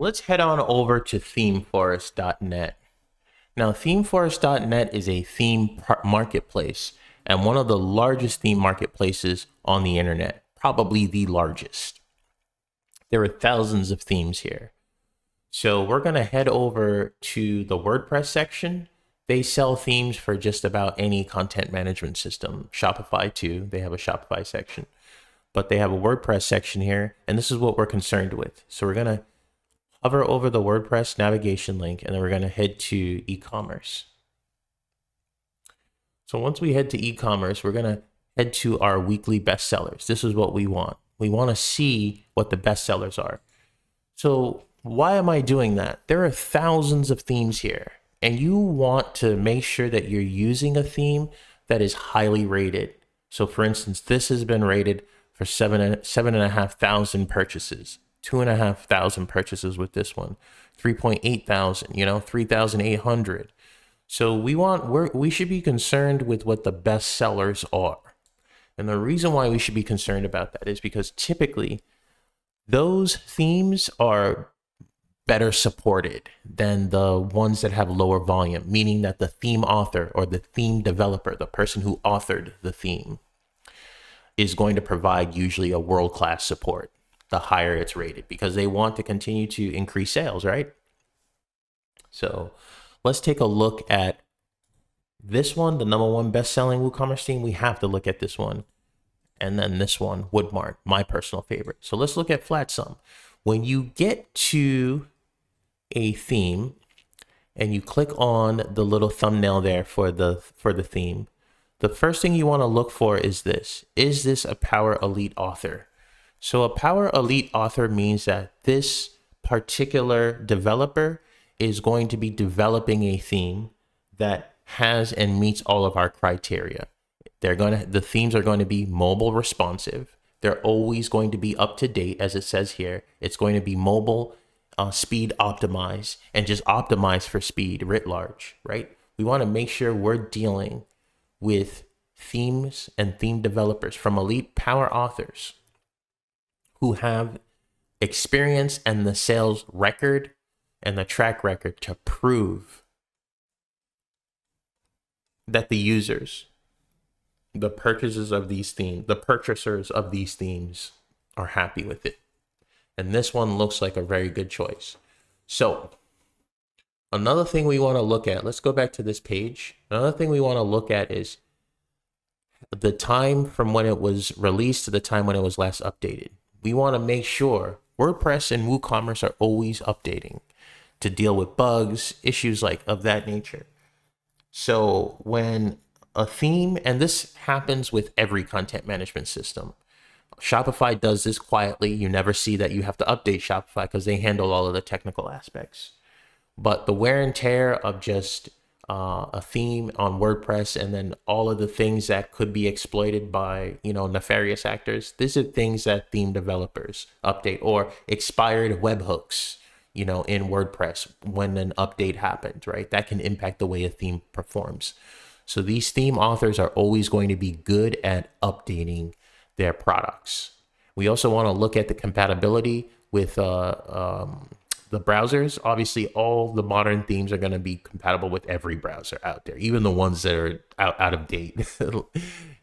Let's head on over to ThemeForest.net. Now, ThemeForest.net is a theme marketplace and one of the largest theme marketplaces on the internet, probably the largest. There are thousands of themes here. So we're going to head over to the WordPress section. They sell themes for just about any content management system. Shopify too, they have a Shopify section. But they have a WordPress section here, and this is what we're concerned with. So we're going to hover over the WordPress navigation link, and then we're going to head to e-commerce. So once we head to e-commerce, we're going to head to our weekly bestsellers. This is what we want. We want to see what the bestsellers are. So why am I doing that? There are thousands of themes here, and you want to make sure that you're using a theme that is highly rated. So for instance, this has been rated for 7,500 purchases. 2,500 purchases with this one, 3.8 thousand, 3,800. So we should be concerned with what the best sellers are. And the reason why we should be concerned about that is because typically those themes are better supported than the ones that have lower volume, meaning that the theme author or the theme developer, the person who authored the theme, is going to provide usually a world-class support the higher it's rated, because they want to continue to increase sales, right? So let's take a look at this one, the #1 best-selling WooCommerce theme. We have to look at this one. And then this one, Woodmart, my personal favorite. So let's look at FlatSum. When you get to a theme and you click on the little thumbnail there for the theme, the first thing you want to look for is this. Is this a Power Elite author? So a Power Elite author means that this particular developer is going to be developing a theme that has and meets all of our criteria. The themes are going to be mobile responsive. They're always going to be up to date, as it says here. It's going to be mobile, speed optimized, and just optimized for speed writ large, right? We want to make sure we're dealing with themes and theme developers from elite power authors who have experience and the sales record and the track record to prove that the users, the purchasers of these themes are happy with it. And this one looks like a very good choice. So another thing we want to look at, let's go back to this page. Another thing we want to look at is the time from when it was released to the time when it was last updated. We want to make sure WordPress and WooCommerce are always updating to deal with bugs, issues like of that nature. So when a theme, and this happens with every content management system, Shopify does this quietly. You never see that you have to update Shopify because they handle all of the technical aspects. But the wear and tear of just a theme on WordPress, and then all of the things that could be exploited by, nefarious actors. These are things that theme developers update, or expired webhooks, in WordPress when an update happens, right? That can impact the way a theme performs. So these theme authors are always going to be good at updating their products. We also want to look at the compatibility with the browsers. Obviously, all the modern themes are going to be compatible with every browser out there, even the ones that are out of date,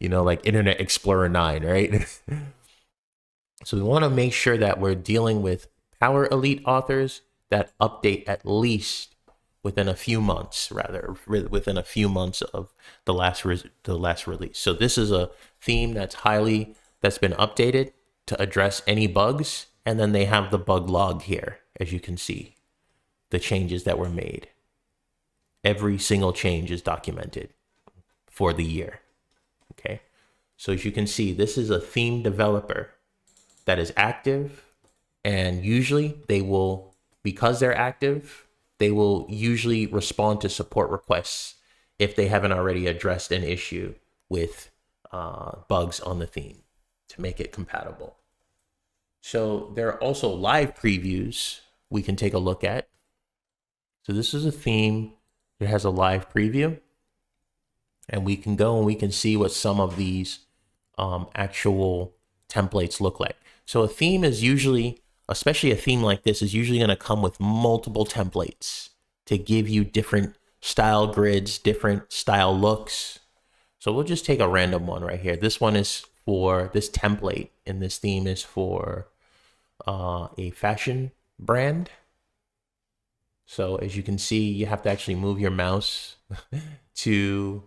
like Internet Explorer 9, right? So we want to make sure that we're dealing with Power Elite authors that update at least within a few months, within a few months of the last release. So this is a theme that's been updated to address any bugs, and then they have the bug log here. As you can see, the changes that were made. Every single change is documented for the year. Okay. So as you can see, this is a theme developer that is active, and usually because they're active, they will usually respond to support requests if they haven't already addressed an issue with bugs on the theme to make it compatible. So there are also live previews we can take a look at. So this is a theme that has a live preview, and we can go and we can see what some of these actual templates look like. So a theme is usually especially a theme like this, is usually going to come with multiple templates to give you different style grids, different style looks. So we'll just take a random one right here. This one is for this template, and this theme is for a fashion brand. So as you can see, you have to actually move your mouse to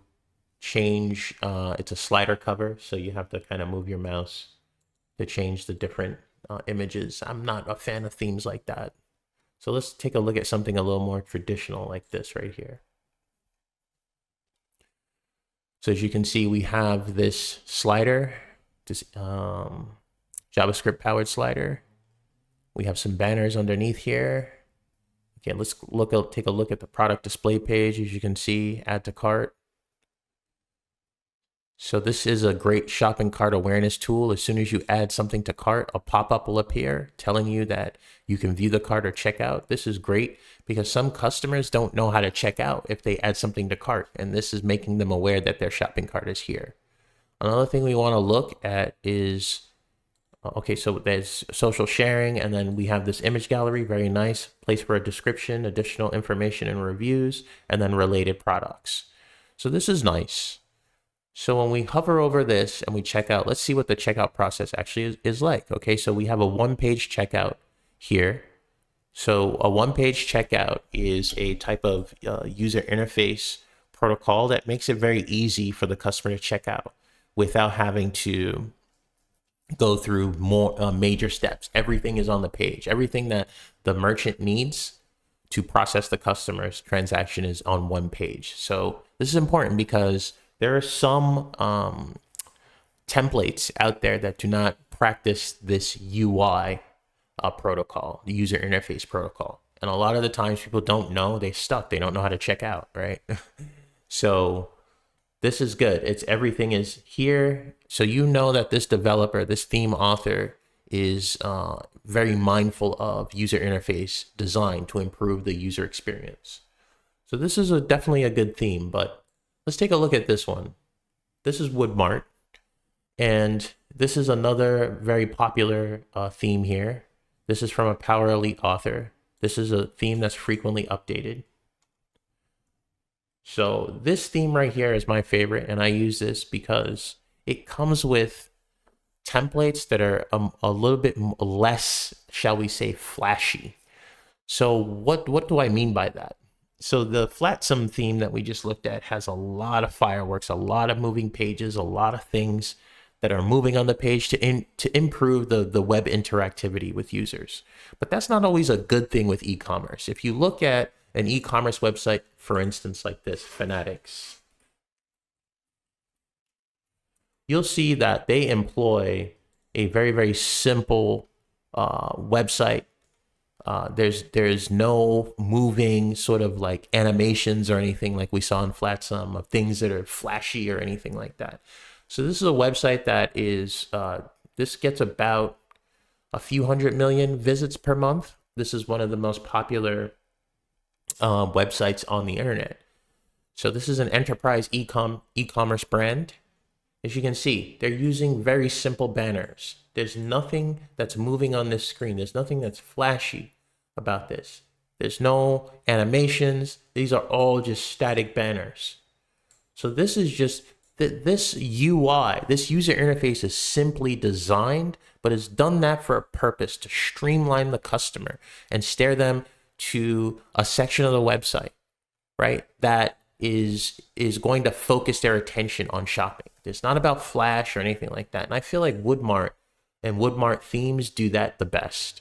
change. It's a slider cover, so you have to kind of move your mouse to change the different images. I'm not a fan of themes like that. So let's take a look at something a little more traditional like this right here. So as you can see, we have this slider, this JavaScript powered slider. We have some banners underneath here. Okay, let's take a look at the product display page. As you can see, add to cart. So this is a great shopping cart awareness tool. As soon as you add something to cart, a pop-up will appear telling you that you can view the cart or check out. This is great because some customers don't know how to check out if they add something to cart, and this is making them aware that their shopping cart is here. Another thing we want to look at is, okay, so there's social sharing, and then we have this image gallery, very nice, place for a description, additional information and reviews, and then related products. So this is nice. So when we hover over this and we check out, let's see what the checkout process actually is like. Okay, so we have a one-page checkout here. So a one-page checkout is a type of user interface protocol that makes it very easy for the customer to check out without having to go through more major steps. Everything is on the page. Everything that the merchant needs to process the customer's transaction is on one page. So this is important because there are some templates out there that do not practice this UI protocol, the user interface protocol. And a lot of the times people don't know, they're stuck. They don't know how to check out, right? So this is good. Everything is here. So you know that this developer, this theme author is very mindful of user interface design to improve the user experience. So this is definitely a good theme, but let's take a look at this one. This is Woodmart, and this is another very popular theme here. This is from a Power Elite author. This is a theme that's frequently updated. So this theme right here is my favorite, and I use this because it comes with templates that are a little bit less, shall we say, flashy. So what do I mean by that? So the Flotsam theme that we just looked at has a lot of fireworks, a lot of moving pages, a lot of things that are moving on the page to improve the web interactivity with users. But that's not always a good thing with e-commerce. If you look at an e-commerce website, for instance, like this, Fanatics, you'll see that they employ a very, very simple website. There's no moving sort of like animations or anything like we saw in Flotsam of things that are flashy or anything like that. So this is a website that is, this gets about a few 100 million visits per month. This is one of the most popular websites on the internet. So this is an enterprise e-commerce brand. As you can see, they're using very simple banners. There's nothing that's moving on this screen. There's nothing that's flashy about this. There's no animations. These are all just static banners. So this is just, this UI, this user interface is simply designed, but it's done that for a purpose, to streamline the customer and steer them to a section of the website, right, that is going to focus their attention on shopping. It's not about flash or anything like that. And I feel like Woodmart and Woodmart themes do that the best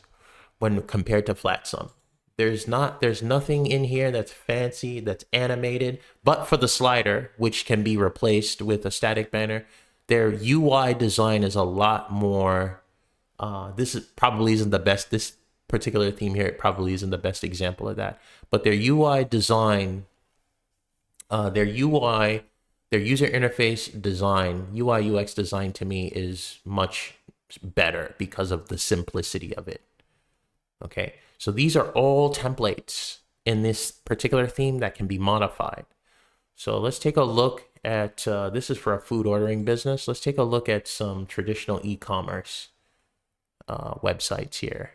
when compared to Flotsam. There's nothing in here that's fancy, that's animated, but for the slider, which can be replaced with a static banner, their UI design is a lot more, probably isn't the best, this particular theme here, it probably isn't the best example of that, but their UI design, their user interface design, UI UX design to me is much better because of the simplicity of it. Okay, so these are all templates in this particular theme that can be modified. So let's take a look at, this is for a food ordering business. Let's take a look at some traditional e-commerce websites here.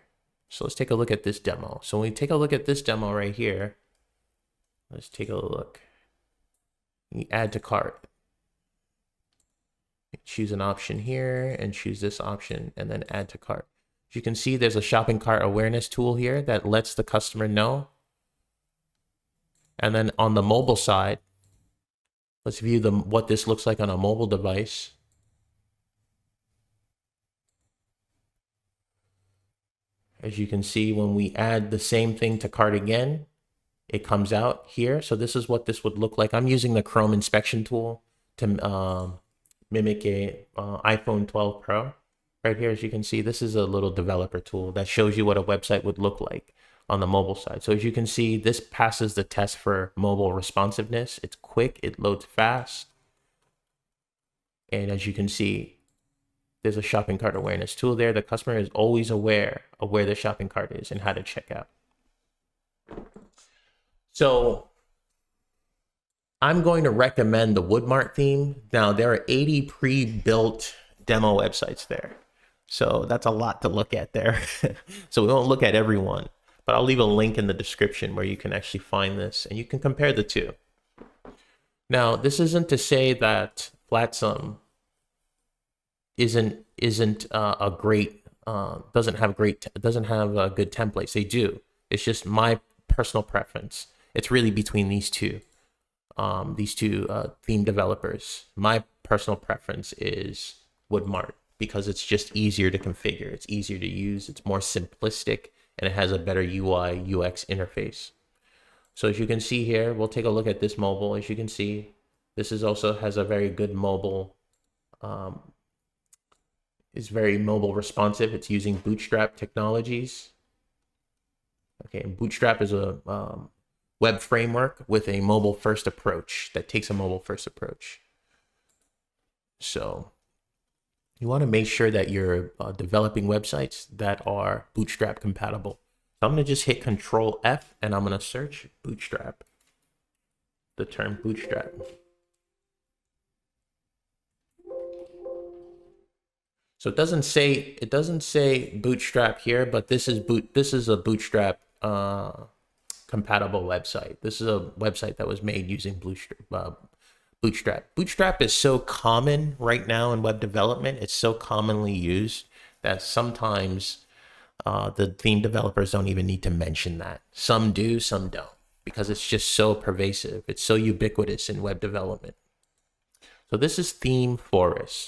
So let's take a look at this demo. So when we take a look at this demo right here, let's take a look. You add to cart. Choose an option here and choose this option and then add to cart. As you can see, there's a shopping cart awareness tool here that lets the customer know. And then on the mobile side, let's view what this looks like on a mobile device. As you can see, when we add the same thing to cart again, it comes out here. So this is what this would look like. I'm using the Chrome inspection tool to mimic a iPhone 12 Pro. Right here, as you can see, this is a little developer tool that shows you what a website would look like on the mobile side. So as you can see, this passes the test for mobile responsiveness. It's quick, it loads fast. And as you can see, there's a shopping cart awareness tool there. The customer is always aware of where the shopping cart is and how to check out. So I'm going to recommend the Woodmart theme. Now, there are 80 pre-built demo websites there. So that's a lot to look at there. So we won't look at every one, but I'll leave a link in the description where you can actually find this and you can compare the two. Now, this isn't to say that Flatsum isn't a great doesn't have good templates. They do. It's just my personal preference. It's really between these two theme developers. My personal preference is Woodmart because it's just easier to configure. It's easier to use. It's more simplistic and it has a better UI UX interface. So as you can see here, we'll take a look at this mobile. As you can see, this is also has a very good mobile. Is very mobile responsive. It's using Bootstrap technologies. Okay, and Bootstrap is a web framework with a mobile first approach that takes a mobile first approach. So you want to make sure that you're developing websites that are Bootstrap compatible. So I'm going to just hit Control F and I'm going to search Bootstrap, the term Bootstrap. So it doesn't say Bootstrap here, but this is a Bootstrap compatible website. This is a website that was made using Bootstrap. Bootstrap is so common right now in web development. It's so commonly used that sometimes the theme developers don't even need to mention that. Some do, some don't, because it's just so pervasive. It's so ubiquitous in web development. So this is ThemeForest.